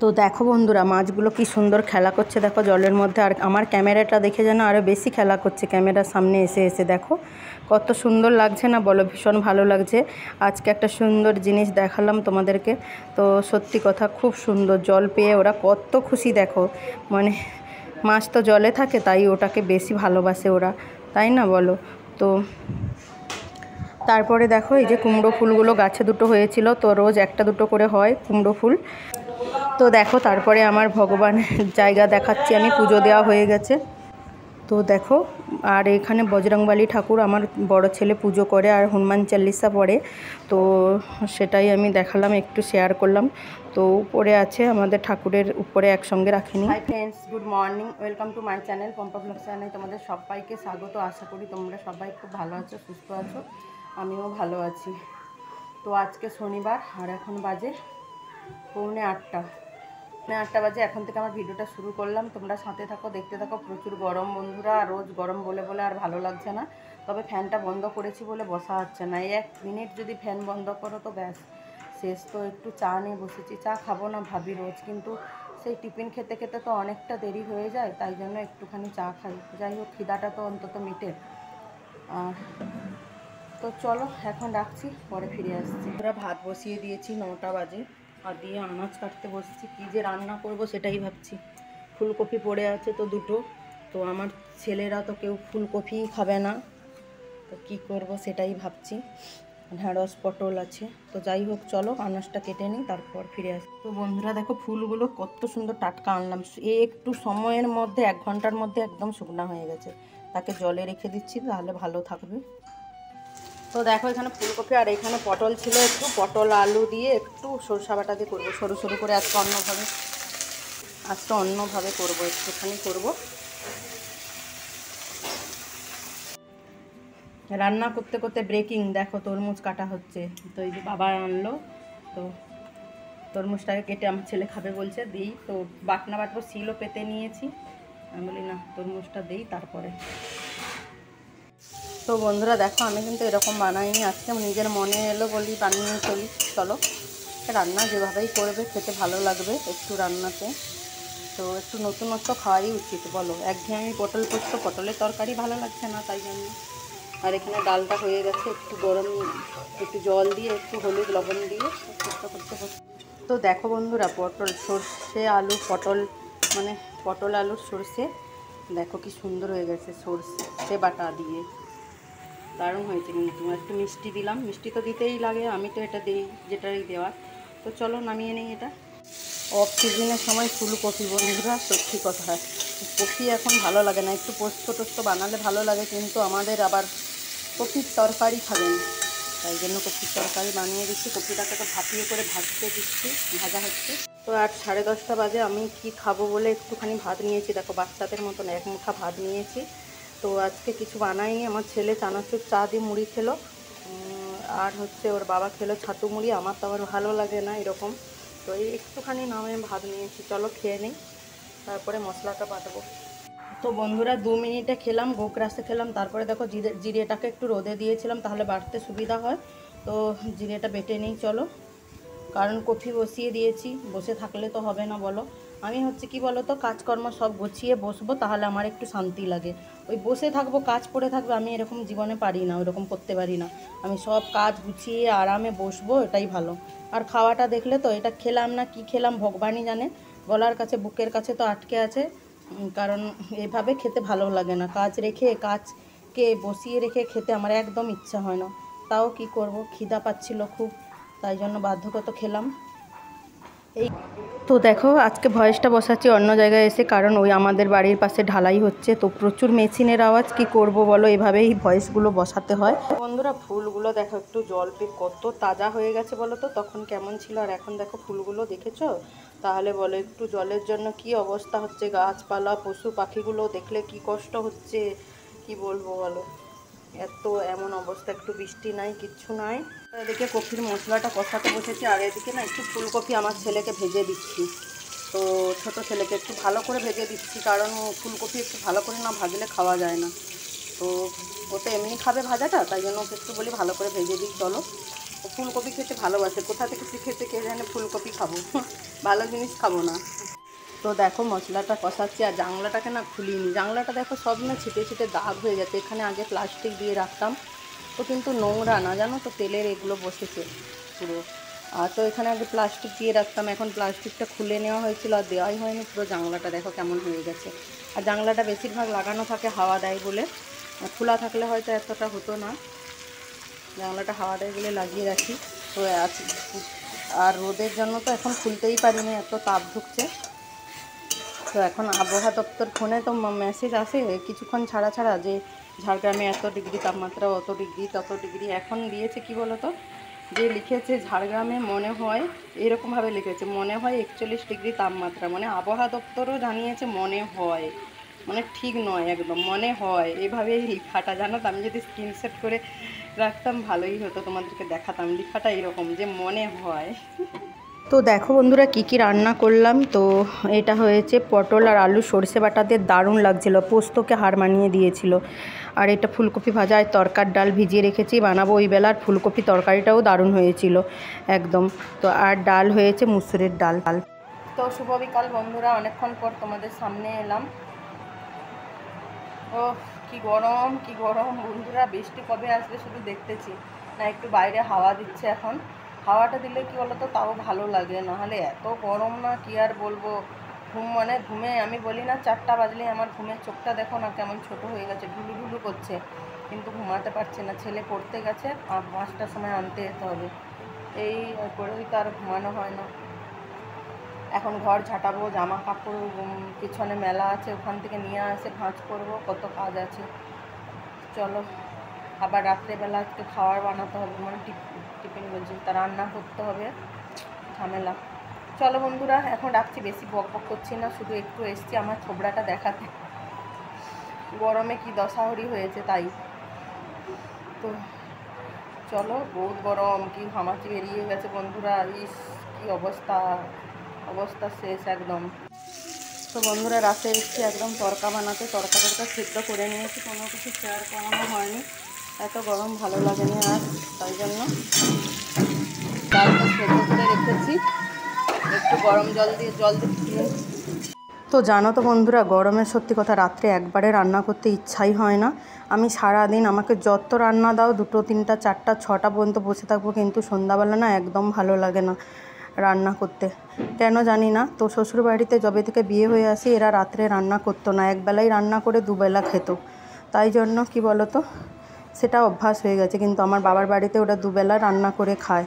তো দেখো বন্ধুরা, মাছগুলো কি সুন্দর খেলা করছে দেখো জলের মধ্যে। আর আমার ক্যামেরাটা দেখে যেন আরও বেশি খেলা করছে ক্যামেরার সামনে এসে এসে। দেখো কত সুন্দর লাগছে না বলো, ভীষণ ভালো লাগছে। আজকে একটা সুন্দর জিনিস দেখালাম তোমাদেরকে, তো সত্যি কথা খুব সুন্দর। জল পেয়ে ওরা কত খুশি দেখো, মানে মাছ তো জলে থাকে তাই ওটাকে বেশি ভালোবাসে ওরা, তাই না বলো। তো তারপরে দেখো এই যে কুমড়ো ফুলগুলো গাছে দুটো হয়েছিল, তো রোজ একটা দুটো করে হয় কুমড়ো ফুল। তো দেখো তারপরে আমার ভগবানের জায়গা দেখাচ্ছি আমি, পুজো দেওয়া হয়ে গেছে। তো দেখো, আর এখানে বজরংবলী ঠাকুর আমার বড় ছেলে পুজো করে আর হনুমান চল্লিশা পড়ে, তো সেটাই আমি দেখালাম, একটু শেয়ার করলাম। তো উপরে আছে আমাদের ঠাকুরের উপরে একসঙ্গে রাখিনি। Hi friends, good morning, welcome to my channel Pampa blog channel. তোমাদের সবাইকে স্বাগত। আশা করি তোমরা সবাই খুব ভালো আছো, সুস্থ আছো, আমিও ভালো আছি। তো আজকে শনিবার আর এখন বাজে পৌনে 8টা বাজে। এখন থেকে আমার ভিডিওটা শুরু করলাম, তোমরা সাথে থাকো, দেখতে থাকো। প্রচুর গরম বন্ধুরা, রোজ গরম বলে বলে আর ভালো লাগছে না। তবে ফ্যানটা বন্ধ করেছি বলে বসা হচ্ছে না। 1 মিনিট যদি ফ্যান বন্ধ করো তো ব্যাস শেষ। তো একটু চা নিয়ে বসেছি, চা খাবো না ভাবি রোজ, কিন্তু সেই টিফিন খেতে খেতে তো অনেকটা দেরি হয়ে যায়, তাই জন্য একটুখানি চা খাই। যাই হোক, খিদাটা তো অন্তত মিটে। আর তো চলো এখন রাখছি, পরে ফিরে আসছি। ওরা ভাত বসিয়ে দিয়েছি, 9টা বাজে, আর দিয়ে আনাজ কাটতে বসেছি। কী যে রান্না করব সেটাই ভাবছি। ফুলকপি পড়ে আছে তো দুটো, তো আমার ছেলেরা তো কেউ ফুলকপি খাবে না, তো কী করব সেটাই ভাবছি। ঢ্যাঁড়স পটল আছে, তো যাই হোক চলো আনাজটা কেটে নিই, তারপর ফিরে আসি। তো বন্ধুরা দেখো ফুলগুলো কত সুন্দর টাটকা আনলাম, একটু সময়ের মধ্যে 1 ঘন্টার মধ্যে একদম শুকনা হয়ে গেছে। তাকে জলে রেখে দিচ্ছি, তাহলে ভালো থাকবে। তো দেখো এখানে ফুলকপি আর এখানে পটল ছিল, একটু পটল আলু দিয়ে একটু সরষা বাটা দিয়ে করবো, সরু সরু করে। আজকে অন্যভাবে করবো, একটুখানি করবো। রান্না করতে করতে ব্রেকিং, দেখো তরমুজ কাটা হচ্ছে। তো এই যে বাবা আনলো, তো তরমুজটাকে কেটে আমার ছেলে খাবে বলছে, দিই। তো বাটনা বাটবো, শিলও পেতে নিয়েছি। আমি বলি না, তরমুজটা দিই তারপরে। তো বন্ধুরা দেখো, আমি কিন্তু এরকম বানাইনি, আজকে নিজের মনে এলো বলি বানিয়ে চলি। চলো, রান্না যেভাবেই করবে খেতে ভালো লাগবে একটু রান্নাতে, তো একটু নতুনত্ব খাওয়াই উচিত বলো। একঘেয়েমি পটল পোস্ত, পটলের তরকারি ভালো লাগছে না, তাই জন্য। আর এখানে ডালটা হয়ে গেছে, একটু গরম, একটু জল দিয়ে একটু হলুদ লবণ দিয়ে চেষ্টা করতে হবে। তো দেখো বন্ধুরা, পটল সর্ষে আলু পটল, মানে পটল আলুর সর্ষে, দেখো কি সুন্দর হয়ে গেছে সর্ষে বাটা দিয়ে, দারুণ হয়েছে। কিন্তু একটু মিষ্টি দিলাম, মিষ্টি তো দিতেই লাগে, আমি তো এটা দিই যেটাই দেওয়ার। তো চলো নামিয়ে নিই এটা। অফ সিজনের সময় ফুলকপি বন্ধুরা, সত্যি কথা, কপি এখন ভালো লাগে না। একটু পোস্ত টোস্ত বানালে ভালো লাগে, কিন্তু আমাদের আবার কপির তরকারি খাবেন, তাই জন্য কপির তরকারি বানিয়ে দিচ্ছি। কপিটাকে তো ভাপিয়ে করে ভাজতে দিচ্ছি, ভাজা হচ্ছে। তো আর 10:30 বাজে, আমি কি খাবো বলে একটুখানি ভাত নিয়েছি। দেখো বাচ্চাদের মতন 1 মুঠা ভাত নিয়েছি। তো আজকে কিছু বানাইনি, আমার ছেলে চানাচুর চা দিয়ে মুড়ি খেলো, আর হচ্ছে ওর বাবা খেলো ছাতু মুড়ি। আমার তো আবার ভালো লাগে না এরকম, তো এই একটুখানি নামে ভাত নিয়েছি। চলো খেয়ে নিই, তারপরে মশলাটা বাটবো। তো বন্ধুরা 2 মিনিটে খেলাম, গোগ্রাসে খেলাম। তারপরে দেখো জিরেটাকে একটু রোদে দিয়েছিলাম, তাহলে বাটতে সুবিধা হয়। তো জিরেটা বেটে নিই চলো, কারণ কফি বসিয়ে দিয়েছি, বসে থাকলে তো হবে না বলো। আমি হচ্ছে কি বলো তো, কাজকর্ম সব গুছিয়ে বসবো, তাহলে আমার একটু শান্তি লাগে। ওই বসে থাকবো, কাজ পড়ে থাকবে, আমি এরকম জীবনে পারি না, ওইরকম করতে পারি না। আমি সব কাজ গুছিয়ে আরামে বসবো, এটাই ভালো। আর খাওয়াটা দেখলে তো, এটা খেলাম না কি খেলাম ভগবানই জানে, গলার কাছে বুকের কাছে তো আটকে আছে। কারণ এভাবে খেতে ভালো লাগে না, কাজ রেখে কাজকে বসিয়ে রেখে খেতে আমার একদম ইচ্ছা হয় না। তাও কি করব, খিদা পাচ্ছিল খুব, তাই জন্য বাধ্যগত খেলাম। এই তো দেখো আজকে ভয়েসটা বসাচ্ছি অন্য জায়গায় এসে, কারণ ওই আমাদের বাড়ির পাশে ঢালাই হচ্ছে, তো প্রচুর মেশিনের আওয়াজ, কি করব বলো, এভাবেই ভয়েসগুলো বসাতে হয়। বন্ধুরা ফুলগুলো দেখো একটু জল পেয়ে কত তাজা হয়ে গেছে বলো তো, তখন কেমন ছিল আর এখন দেখো ফুলগুলো দেখেছো, তাহলে বলো একটু জলের জন্য কি অবস্থা হচ্ছে। গাছপালা পশু পাখিগুলো দেখলে কি কষ্ট হচ্ছে, কি বলবো বলো, এমন অবস্থা। একটু বৃষ্টি নাই, কিচ্ছু নাই। এদিকে কপির মশলাটা কষাতে বসেছি, আর এদিকে না একটু ফুলকপি আমার ছেলেকে ভেজে দিচ্ছি। তো ছোট ছেলেকে একটু ভালো করে ভেজে দিচ্ছি, কারণ ফুলকপি একটু ভালো করে না ভাজলে খাওয়া যায় না। তো ও তো এমনি খাবে ভাজাটা, তাই জন্য ওকে একটু বলি ভালো করে ভেজে দিই চলো। ও ফুলকপি খেতে ভালোবাসে, কোথা থেকে শিখেছে কে জানে, ফুলকপি খাবো, ভালো জিনিস খাবো না। তো দেখো মশলাটা কষাচ্ছি, আর জানলাটাকে না খুলিনি, জানলাটা দেখো সব না ছিটে ছিটে দাগ হয়ে গেছে, এখানে আগে প্লাস্টিক দিয়ে রাখতাম, তো কিন্তু নোংরা না জানো তো, তেলের এগুলো বসেছে পুরো। আর তো এখানে আগে প্লাস্টিক দিয়ে রাখতাম, এখন প্লাস্টিকটা খুলে নেওয়া হয়েছিল আর দেওয়াই হয়নি, পুরো জানলাটা দেখো কেমন হয়ে গেছে। আর জানলাটা বেশিরভাগ লাগানো থাকে হাওয়া দেয় বলে, খোলা থাকলে হয়তো এতটা হতো না, জানলাটা হাওয়া দেয় বলে লাগিয়ে রাখি। তো আছে, আর রোদের জন্য তো এখন খুলতেই পারিনি, এত তাপ ঢুকছে। তো এখন আবহাওয়া দপ্তর ফোনে তো মেসেজ আসে কিছুক্ষণ ছাড়া ছাড়া যে ঝাড়গ্রামে এত ডিগ্রি তাপমাত্রা, অত ডিগ্রি, তত ডিগ্রি। এখন দিয়েছে কি বলো তো, যে লিখেছে ঝাড়গ্রামে মনে হয়, এরকমভাবে লিখেছে মনে হয় 41 ডিগ্রি তাপমাত্রা, মানে আবহাওয়া দপ্তরও জানিয়েছে মনে হয়, মানে ঠিক নয় একদম, মনে হয়, এভাবেই লেখাটা। জানো তো, আমি যদি স্ক্রিনশট করে রাখতাম ভালোই হতো, তোমাদেরকে দেখাতাম, লেখাটা এরকম যে মনে হয়। তো দেখো বন্ধুরা কি কি রান্না করলাম। তো এটা হয়েছে পটল আর আলু সর্ষে বাটা দিয়ে, দারুণ লাগছিল, পোস্তকে হার মানিয়ে দিয়েছিল। আর এটা ফুলকপি ভাজা, আর তরকার ডাল ভিজিয়ে রেখেছি, বানাবো ওই বেলা। আর ফুলকপি তরকারিটাও দারুণ হয়েছিল একদম। তো আর ডাল হয়েছে মুসুরির ডাল। তো শুভ বিকাল বন্ধুরা, অনেকক্ষণ পর তোমাদের সামনে এলাম। ও কি গরম, কি গরম বন্ধুরা, বৃষ্টি কবে আসবে শুধু দেখতেছি। না একটু বাইরে হাওয়া দিচ্ছে এখন, হাওয়াটা দিলে কি বলতো তাও ভালো লাগে, নাহলে এত গরম না কি আর বলবো। ঘুম মানে ঘুমে, আমি বলি না 4টা বাজলেই আমার ঘুমের চোখটা দেখো না কেমন ছোট হয়ে গেছে, ঢুলু ঢুলু করছে, কিন্তু ঘুমাতে পারছে না। ছেলে পড়তে গেছে, 5টার সময় আনতে যেতে হবে, এই করেই তো আর ঘুমানো হয় না। এখন ঘর ঝাঁটাবো, জামা কাপড় পিছনে মেলা আছে, ওখান থেকে নিয়ে আসে ভাঁজ করবো, কত কাজ আছে। চলো, আবার রাত্রেবেলা আজকে খাবার বানাতে হবে, মানে টিফিন বলছি, তা রান্না করতে হবে, ঝামেলা। চলো বন্ধুরা এখন রাখছি, বেশি বক বক করছি না, শুধু একটু এসছি আমার ছোবড়াটা দেখাতে, গরমে কি দশাহরি হয়েছে তাই। তো চলো, বহুত গরম, কি ঘামাচি বেরিয়ে গেছে বন্ধুরা, ইস কি অবস্থা, অবস্থা শেষ একদম। তো বন্ধুরা রাতে এসেছি একদম তড়কা বানাতে, তড়কা সিদ্ধ করে নিয়েছি, কোনো কিছু শেয়ার করানো হয়নি, এত গরম ভালো লাগেনি আর, তাই জন্য ডালটা সেদ্ধ করে রেখেছি, একটু গরম জল দিয়ে। তো জানো তো বন্ধুরা, গরমের সত্যি কথা, রাত্রে একবারে রান্না করতে ইচ্ছাই হয় না। আমি সারাদিন আমাকে যত রান্না দাও 2, 3, 4, 6টা পর্যন্ত বসে থাকবো, কিন্তু সন্ধ্যাবেলা না একদম ভালো লাগে না রান্না করতে, কেন জানি না। তো শ্বশুরবাড়িতে যবে থেকে বিয়ে হয়ে আসি, এরা রাত্রে রান্না করতো না, একবেলাই রান্না করে দুবেলা খেত, তাই জন্য কি বলো তো, সেটা অভ্যাস হয়ে গেছে। কিন্তু আমার বাবার বাড়িতে ওরা দুবেলা রান্না করে খায়।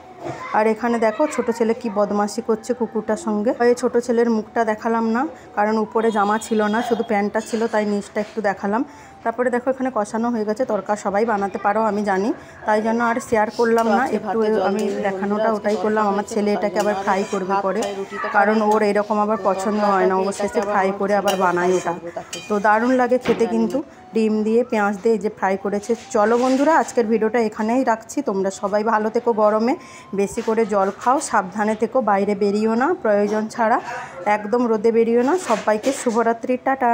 আর এখানে দেখো ছোট ছেলে কি বদমাশি করছে কুকুরটার সঙ্গে। এই ছোট ছেলের মুখটা দেখালাম না, কারণ উপরে জামা ছিল না, শুধু প্যান্টটা ছিল, তাই নিচটা একটু দেখালাম। তারপরে দেখো এখানে কষানো হয়ে গেছে, তরকারি সবাই বানাতে পারো আমি জানি, তাই জন্য আর শেয়ার করলাম না, একটু আমি দেখানোটা ওটাই করলাম। আমার ছেলে এটাকে আবার ফ্রাই করবে পরে, কারণ ওর এরকম আবার পছন্দ হয় না, ও শেষে ফ্রাই করে আবার বানায় ওটা, তো দারুণ লাগে খেতে কিন্তু, ডিম দিয়ে পেঁয়াজ দিয়ে যে ফ্রাই করেছে। চলো বন্ধুরা আজকের ভিডিওটা এখানেই রাখছি, তোমরা সবাই ভালো থেকো, গরমে বেশি করে জল খাও, সাবধানে থেকো, বাইরে বেরিও না প্রয়োজন ছাড়া, একদম রোদে বেরিও না। সবাইকে শুভরাত্রি, টাটা।